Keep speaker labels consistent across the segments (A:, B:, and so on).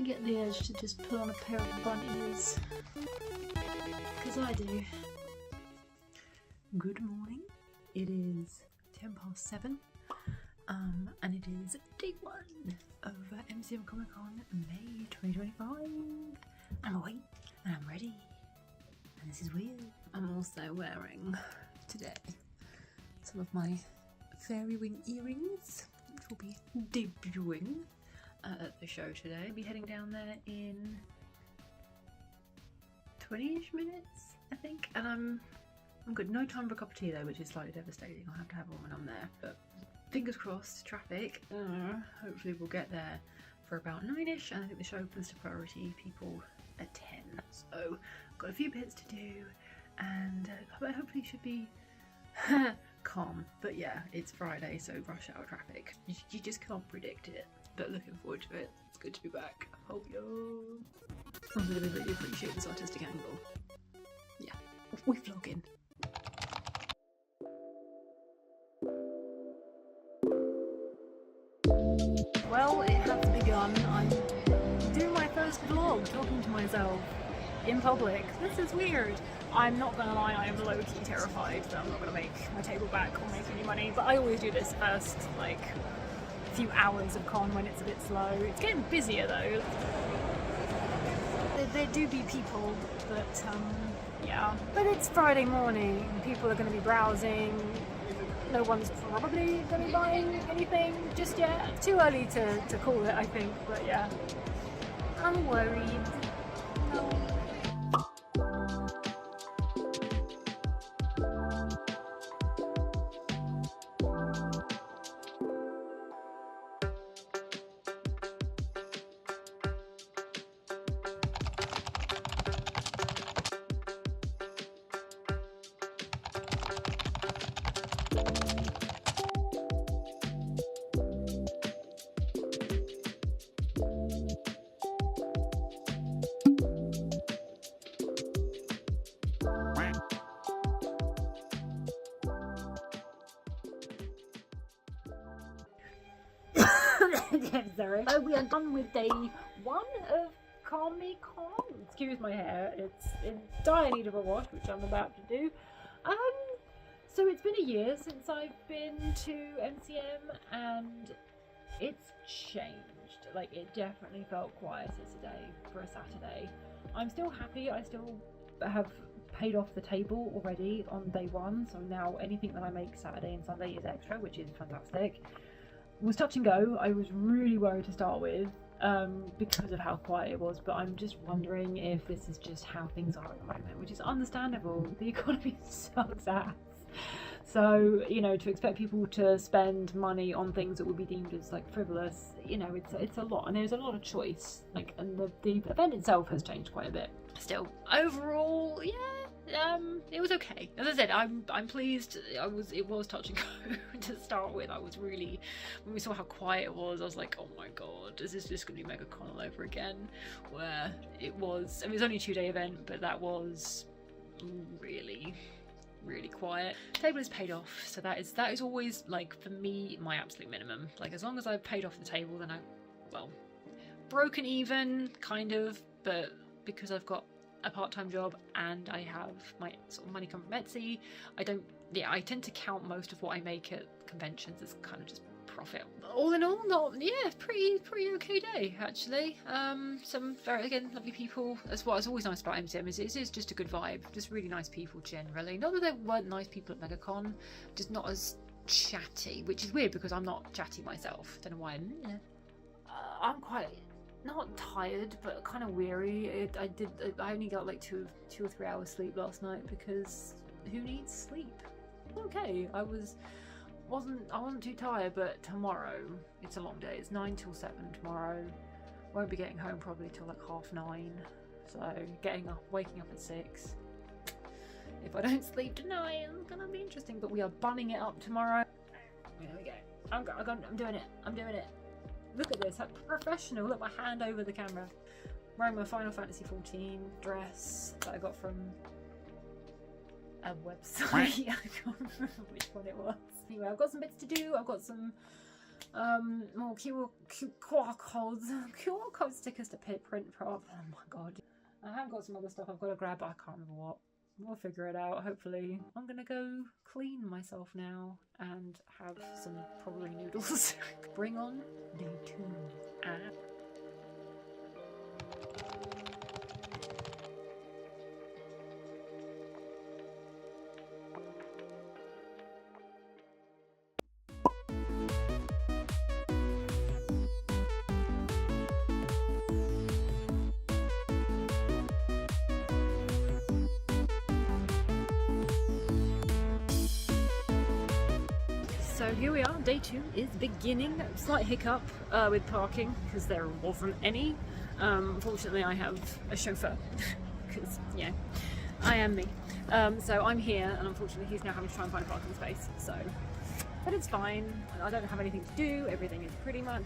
A: get the urge to just put on a pair of bunny ears, because I do. Good morning. It is 7:10, and it is day 1 of MCM Comic Con May 2025. I'm awake and I'm ready, and this is weird. I'm also wearing today some of my fairy wing earrings, which will be debuting at the show today. I'll be heading down there in 20-ish minutes, I think, and I'm good. No time for a cup of tea though, which is slightly devastating. I'll have to have one when I'm there, but fingers crossed. Traffic, hopefully we'll get there for about 9-ish, and I think the show opens to priority people at 10, so got a few bits to do, and hopefully should be calm. But yeah, it's Friday, so rush hour traffic, you just can't predict it, but looking forward to it. It's good to be back. Hope you really appreciate this artistic angle. Yeah, we're vlogging. Well, it has begun. I'm doing my first vlog, talking to myself in public. This is weird. I'm not gonna lie, I am low-key terrified that I'm not gonna make my table back or make any money, but I always do this first, like, few hours of con when it's a bit slow. It's getting busier though. There do be people, but yeah. But it's Friday morning, people are gonna be browsing. No one's probably going to be buying anything just yet. Too early to call it, I think, but yeah. I'm worried. No. Sorry. So we are done with day 1 of Comic Con. Excuse my hair, it's in dire need of a wash, which I'm about to do. So it's been a year since I've been to MCM, and it's changed. Like, it definitely felt quieter today for a Saturday. I'm still happy. I still have paid off the table already on day 1, so now anything that I make Saturday and Sunday is extra, which is fantastic. Was touch and go. I was really worried to start with because of how quiet it was, but I'm just wondering if this is just how things are at the moment, which is understandable. The economy sucks ass, so you know, to expect people to spend money on things that would be deemed as like frivolous, you know, it's a lot, and there's a lot of choice. Like, and the event itself has changed quite a bit. Still, overall, yeah. It was okay. As I said, I'm pleased. It was touch and go to start with. I was really, when we saw how quiet it was, I was like, oh my god, is this just going to be MegaCon all over again? Where it was, I mean, it was only a 2-day event, but that was really quiet. The table is paid off, so that is always, like, for me, my absolute minimum. Like, as long as I've paid off the table, then well, broken even, kind of, but because I've got a part-time job and I have my sort of money come from Etsy, I tend to count most of what I make at conventions as kind of just profit. All in all, pretty okay day actually. Some very, again, lovely people. That's what's always nice about MCM, is it is just a good vibe, just really nice people generally. Not that there weren't nice people at MegaCon, just not as chatty, which is weird because I'm not chatty myself. Don't know why. I'm quite not tired, but kind of weary. I only got like 2 or 3 hours sleep last night, because who needs sleep? Okay, I wasn't too tired, but tomorrow it's a long day. It's 9 till 7 tomorrow. Won't be getting home probably till like 9:30. So waking up at 6. If I don't sleep tonight, it's gonna be interesting. But we are bunning it up tomorrow. There we go. I'm doing it. I'm doing it. Look at this, I'm professional. Look, my hand over the camera. Wearing my Final Fantasy 14 dress that I got from a website. I can't remember which one it was. Anyway, I've got some bits to do. I've got some More QR codes. QR code stickers to print prop. Oh my god. I have got some other stuff I've got to grab, but I can't remember what. We'll figure it out, hopefully. I'm gonna go clean myself now and have some probably noodles. Bring on day 2. So here we are, day 2 is beginning. Slight hiccup with parking because there wasn't any. Fortunately I have a chauffeur because, yeah, I am me. So I'm here and unfortunately he's now having to try and find a parking space. So, but it's fine. I don't have anything to do. Everything is pretty much,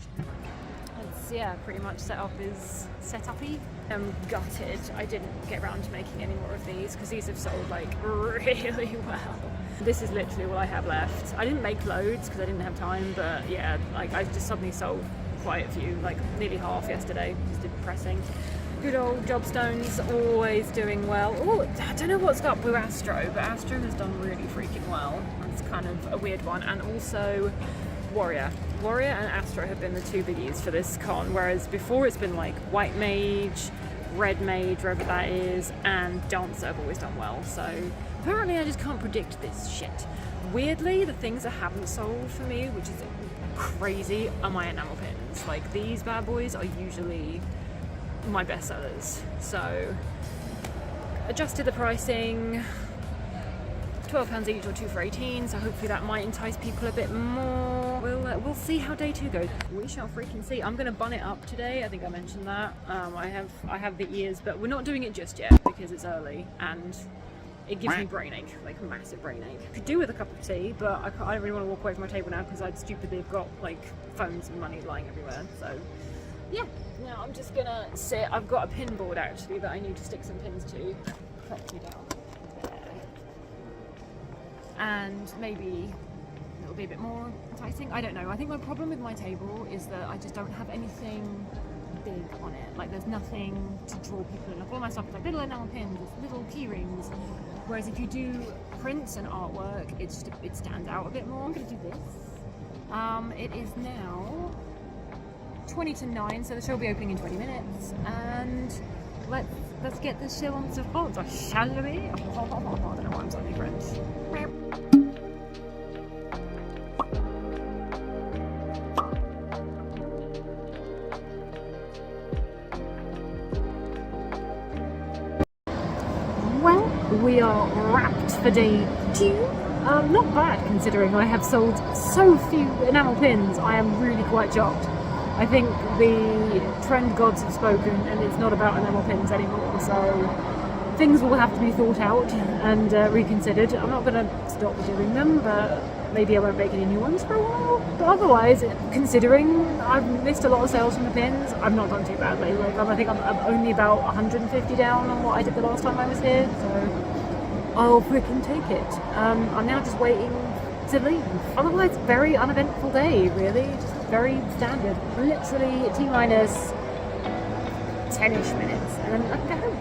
A: pretty much set up-y. I'm gutted I didn't get around to making any more of these because these have sold like really well. This is literally all I have left. I didn't make loads because I didn't have time, but yeah, like I just suddenly sold quite a few, like nearly half yesterday. Just did pressing. Good old Jobstone's always doing well. Oh, I don't know what's up with Astro, but Astro has done really freaking well. It's kind of a weird one. And also Warrior and Astro have been the 2 biggies for this con, whereas before it's been like White Mage, Red Mage, wherever that is, and Dancer have always done well. So apparently I just can't predict this shit. Weirdly, the things that haven't sold for me, which is crazy, are my enamel pins. Like these bad boys are usually my best sellers. So adjusted the pricing, £12 each or 2 for 18, so hopefully that might entice people a bit more. We'll see how day 2 goes. We shall freaking see. I'm gonna bun it up today. I think I mentioned that. I have the ears, but we're not doing it just yet because it's early and it gives me brain ache, like massive brain ache. Could do with a cup of tea, but I don't really want to walk away from my table now because I'd stupidly have got like phones and money lying everywhere. So yeah, now I'm just gonna sit. I've got a pin board actually that I need to stick some pins to. Prop me down. And maybe it'll be a bit more enticing. I don't know. I think my problem with my table is that I just don't have anything big on it. Like there's nothing to draw people in. Like all my stuff is like little enamel pins, little key rings. Whereas if you do prints and artwork, it stands out a bit more. I'm gonna do this. It is now 20 to 9, so the show will be opening in 20 minutes. And let's get this show on to foot, shall we? I don't know why I'm suddenly French. Well, we are wrapped for day 2. Not bad considering I have sold so few enamel pins. I am really quite shocked. I think the trend gods have spoken and it's not about enamel pins anymore, so things will have to be thought out and reconsidered. I'm not going to stop doing them, but maybe I won't make any new ones for a while. But otherwise, considering I've missed a lot of sales from the pins, I've not done too badly. Like I think I'm only about 150 down on what I did the last time I was here, so I'll freaking take it. I'm now just waiting to leave. Otherwise, very uneventful day, really. Just very standard. Literally T-minus 10-ish minutes, and then I can go home.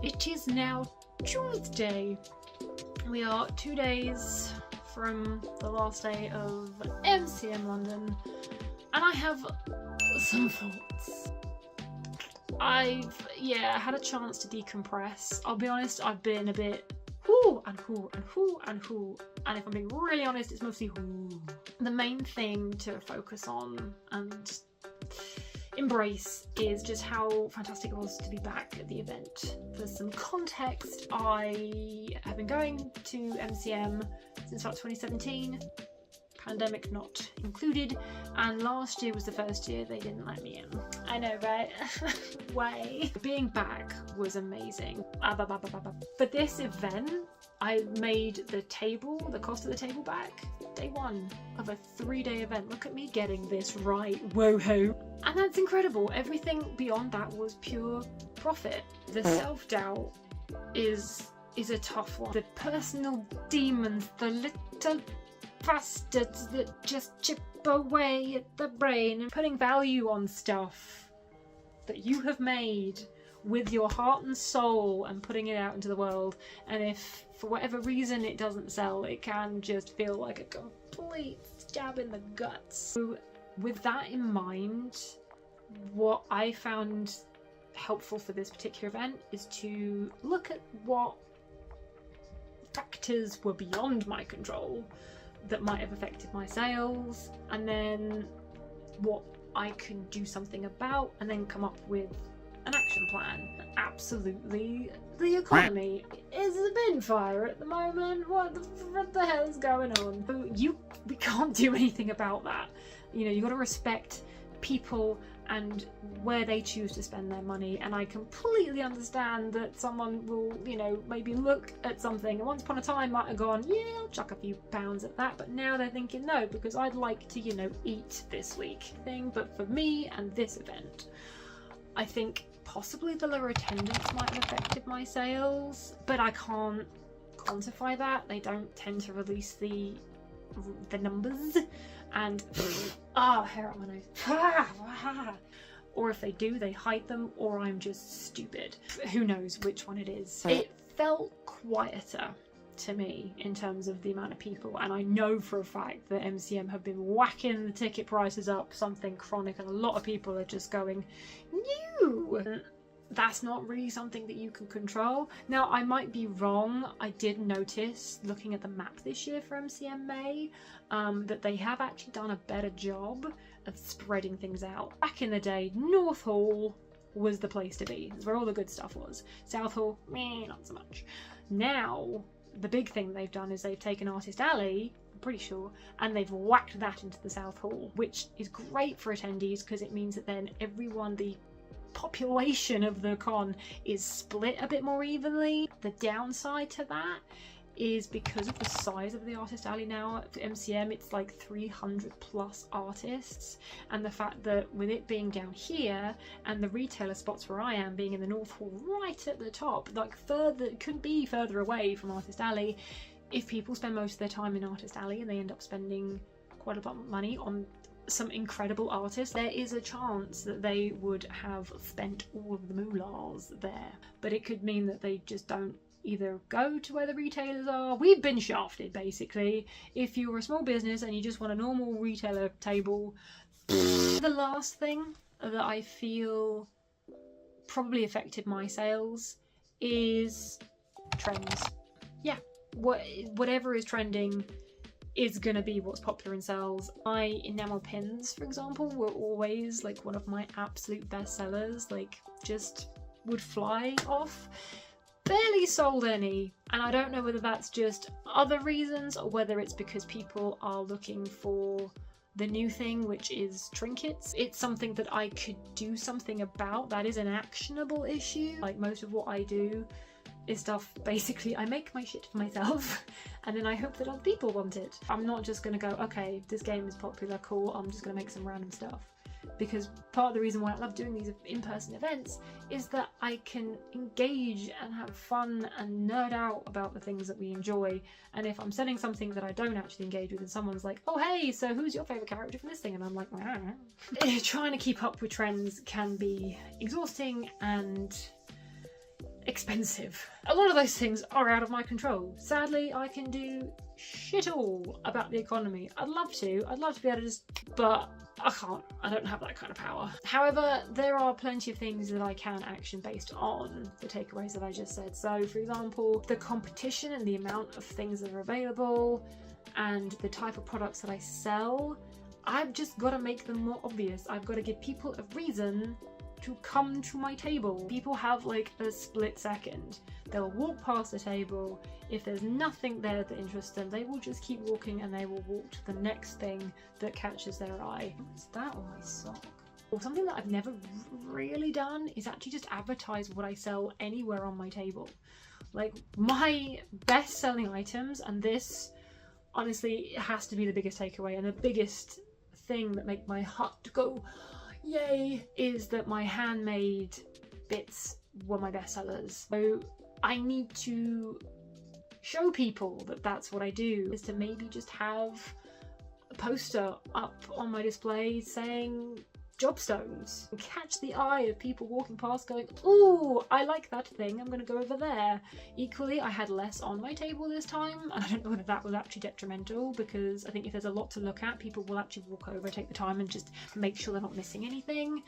A: It is now Tuesday. We are 2 days from the last day of MCM London, and I have some thoughts. I've had a chance to decompress. I'll be honest, I've been a bit whoo and whoo and whoo and whoo, and if I'm being really honest, it's mostly whoo. The main thing to focus on and embrace is just how fantastic it was to be back at the event. For some context, I have been going to MCM since about 2017, pandemic not included, and last year was the first year they didn't let me in. I know, right? Way. Being back was amazing. For this event, I made the cost of the table back day one of a 3-day event. Look at me getting this right. Whoa-ho. And that's incredible. Everything beyond that was pure profit. The self-doubt is a tough one. The personal demons, the little bastards that just chip away at the brain, and putting value on stuff that you have made with your heart and soul and putting it out into the world, and if for whatever reason it doesn't sell, it can just feel like a complete stab in the guts. So with that in mind, what I found helpful for this particular event is to look at what factors were beyond my control that might have affected my sales, and then what I can do something about, and then come up with an action plan. Absolutely, the economy is a bin fire at the moment. What the hell is going on? We can't do anything about that. You know, you got to respect people and where they choose to spend their money, and I completely understand that someone will, you know, maybe look at something and once upon a time might have gone, yeah, I'll chuck a few pounds at that, but now they're thinking, no, because I'd like to, you know, eat this week but for me and this event, I think possibly the lower attendance might have affected my sales, but I can't quantify that. They don't tend to release the numbers, and hair up my nose. Or if they do, they hide them, or I'm just stupid. Who knows which one it is. It felt quieter to me in terms of the amount of people, and I know for a fact that MCM have been whacking the ticket prices up something chronic, and a lot of people are just going new. That's not really something that you can control. Now, I might be wrong. I did notice, looking at the map this year for MCM May, that they have actually done a better job of spreading things out. Back in the day, North Hall was the place to be. It's where all the good stuff was. South Hall, meh, not so much. Now, the big thing they've done is they've taken Artist Alley, I'm pretty sure, and they've whacked that into the South Hall, which is great for attendees because it means that then the population of the con is split a bit more evenly. The downside to that is because of the size of the Artist Alley now at MCM, it's like 300 plus artists, and the fact that with it being down here and the retailer spots where I am being in the North Hall right at the top, like could be further away from Artist Alley, if people spend most of their time in Artist Alley and they end up spending quite a lot of money on some incredible artists, there is a chance that they would have spent all of the moolahs there. But it could mean that they just don't either go to where the retailers are. We've been shafted, basically. If you're a small business and you just want a normal retailer table. The last thing that I feel probably affected my sales is trends. Yeah, whatever is trending is gonna be what's popular in sales. My enamel pins, for example, were always like one of my absolute best sellers, like just would fly off. Barely sold any, and I don't know whether that's just other reasons or whether it's because people are looking for the new thing, which is trinkets. It's something that I could do something about. That is an actionable issue. Like most of what I do is stuff, basically, I make my shit for myself and then I hope that other people want it. I'm not just gonna go, okay, this game is popular, cool, I'm just gonna make some random stuff. Because part of the reason why I love doing these in-person events is that I can engage and have fun and nerd out about the things that we enjoy. And if I'm selling something that I don't actually engage with and someone's like, oh hey, so who's your favourite character from this thing? And I'm like, trying to keep up with trends can be exhausting and expensive. A lot of those things are out of my control. Sadly, I can do shit all about the economy. I'd love to be able to just, but I can't. I don't have that kind of power. However, there are plenty of things that I can action based on the takeaways that I just said. So for example, the competition and the amount of things that are available and the type of products that I sell, I've just got to make them more obvious. I've got to give people a reason to come to my table. People have like a split second. They'll walk past the table. If there's nothing there that interests them, they will just keep walking and they will walk to the next thing that catches their eye. What's that on my sock? Or something that I've never really done is actually just advertise what I sell anywhere on my table. Like my best selling items, and this honestly has to be the biggest takeaway and the biggest thing that make my heart go yay, is that my handmade bits were my best sellers. So I need to show people that that's what I do, is to maybe just have a poster up on my display saying Jobstones, and catch the eye of people walking past going, ooh, I like that thing, I'm gonna go over there. Equally, I had less on my table this time, and I don't know whether that was actually detrimental, because I think if there's a lot to look at, people will actually walk over, take the time and just make sure they're not missing anything.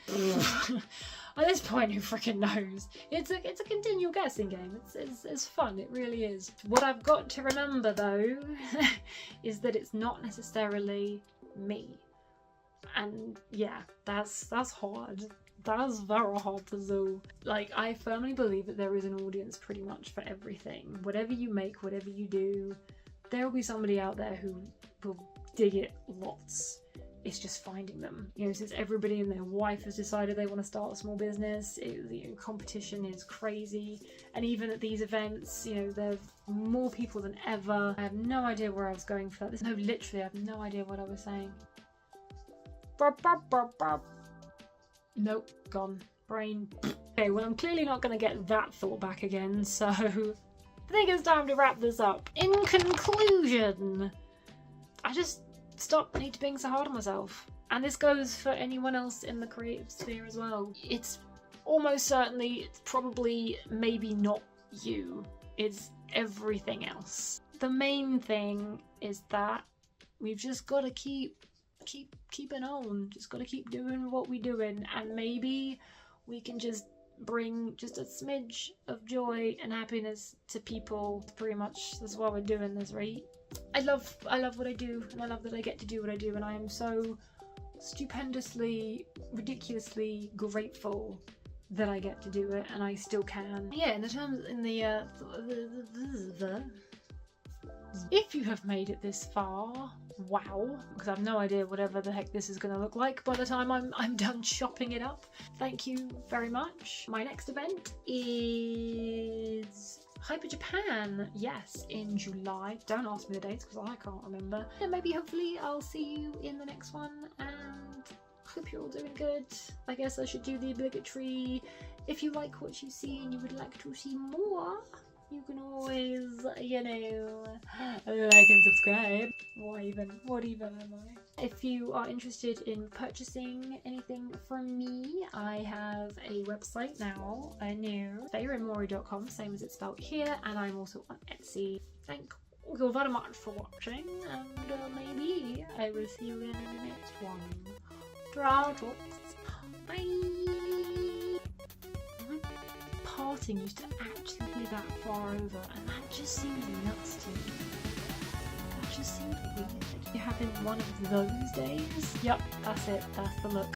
A: At this point, who freaking knows? It's a continual guessing game. It's fun, it really is. What I've got to remember though is that it's not necessarily me. And yeah, that's hard. That's very hard to do. Like, I firmly believe that there is an audience pretty much for everything. Whatever you make, whatever you do, there will be somebody out there who will dig it lots. It's just finding them. You know, since everybody and their wife has decided they want to start a small business, competition is crazy. And even at these events, you know, there's more people than ever. I have no idea where I was going for that. No, literally, I have no idea what I was saying. Nope, gone. Brain. Okay, well, I'm clearly not going to get that thought back again, so I think it's time to wrap this up. In conclusion, I just need to being so hard on myself. And this goes for anyone else in the creative sphere as well. It's almost certainly, it's probably maybe not you. It's everything else. The main thing is that we've just got to keeping on, just gotta keep doing what we're doing, and maybe we can just bring just a smidge of joy and happiness to people. Pretty much that's why we're doing this, right? I love what I do, and I love that I get to do what I do, and I am so stupendously, ridiculously grateful that I get to do it, and I still can. Yeah, if you have made it this far, wow, because I have no idea whatever the heck this is going to look like by the time I'm done chopping it up. Thank you very much. My next event is Hyper Japan, yes, in July. Don't ask me the dates because I can't remember. And maybe hopefully I'll see you in the next one, and hope you're all doing good. I guess I should do the obligatory, if you like what you see and you would like to see more, you can always, you know, like and subscribe. What even am I? If you are interested in purchasing anything from me, I have a website now, a new FaeRinmori.com, same as it's spelled here, and I'm also on Etsy. Thank you very much for watching, and maybe I will see you in the next one. Bye! Parting used to actually be that far over, and that just seemed nuts to me. That just seemed weird. You having one of those days? Yep, that's it. That's the look.